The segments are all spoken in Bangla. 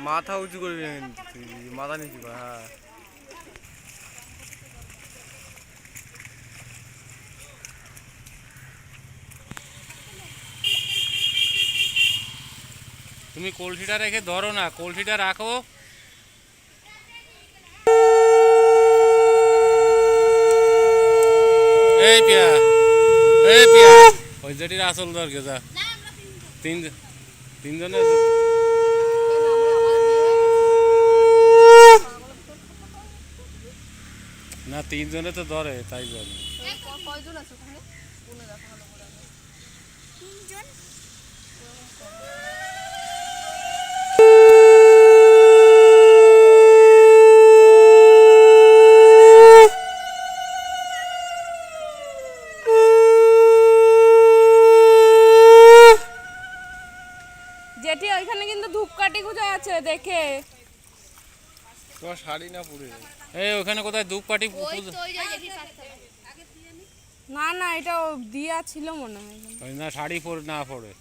মাথা উঁচু করবি না, মাথা নিচু কর। হ্যাঁ, তুমি কলসিটা রেখে ধরো না, কলসিটা রাখো। এই পিয়া, এই পিয়া, ওই যেটির আসল দরকার যা। তিনজনে না, তিনজনে তো ধরে, তাই বলে। জেঠি ওইখানে কিন্তু ধূপকাঠি গুজা আছে, দেখে তোমার শাড়ি না পুড়ে? এই ওখানে কোথায় ধূপকাঠি? না না, এটা দিয়া ছিল মনে হয়। না, শাড়ি পরে না পরে।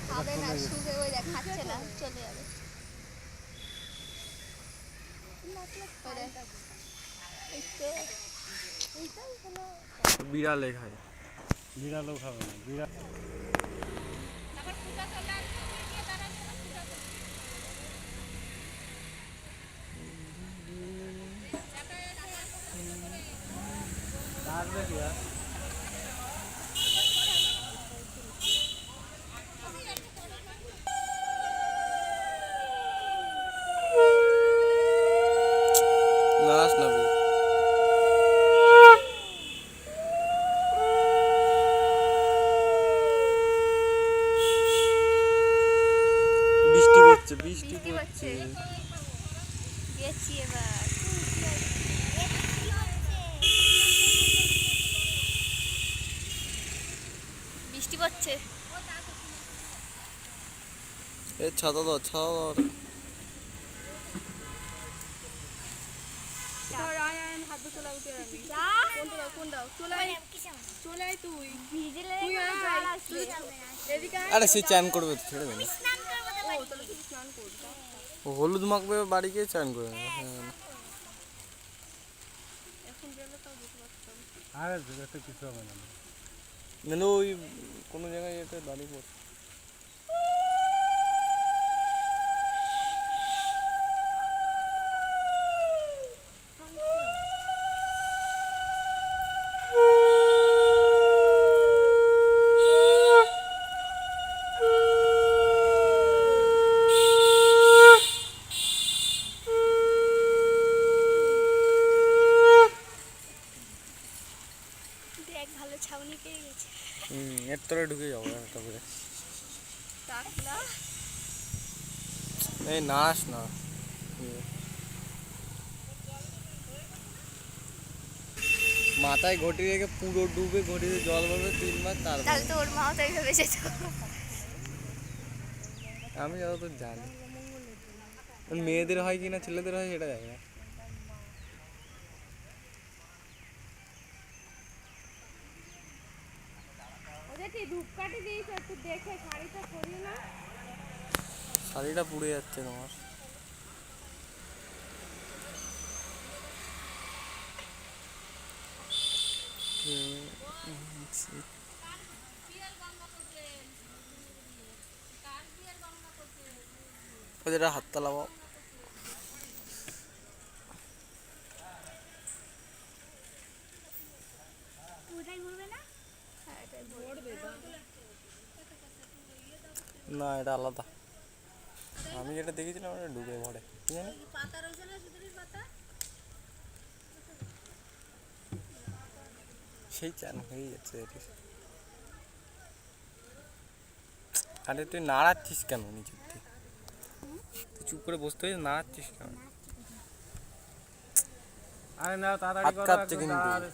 খাবে না, শুকে ওই দেখ খাচ্ছে না, চলে যাবে। বিড়ালে খায়। বিড়ালও খাবে না, বিড়াল। নাচ না বি। বৃষ্টি পড়ছে, বৃষ্টি পড়ছে। গেছি এবার। বৃষ্টি পড়ছে। এ ছাতা দাও, ছাতা দাও। আরে সে চান করবে তো, ছেড়ে দেবে। হলুদ মাখবে, বাড়ি গিয়ে চান করবে। হ্যাঁ, আরে কিছু হবে না। মানে ওই কোনো জায়গায় এটা দাঁড়িয়ে পড়ছে। দেখ ভালো ছাউনি পেয়ে গেছে। এর তলে ঢুকে যাবো একটা করে। এই নাচ না, মাথায় ঘটি রেখে পুরো ডুবে, ঘটিতে জল ভরবে 3 মাস। তাহলে তো ওর মাও তো এইভাবে যেত। আমি যতদূর জানি, মেয়েদের হয় কিনা ছেলেদের হয় সেটা জানি না। ধূপকাঠি দিয়েছে, একটু দেখে শাড়িটা সরিয়ে না। শাড়িটা পুড়ে যাচ্ছে তোমার। ওদের হাতটা লাগাও। না, এটা আলাদা। আমি যেটা দেখেছিলাম ওটা ডুবে মরে কি জানি সেই চান হয়ে যাচ্ছে এটি। আরে তুই নাড়াচ্ছিস কেন নিচের থেকে? তুই চুপ করে বসতে হয়েছে, নাড়াচ্ছিস কেন? আরে না তাড়াতাড়ি হাত করো কাঁপছে একটু কিন্তু। তাড়াতাড়ি।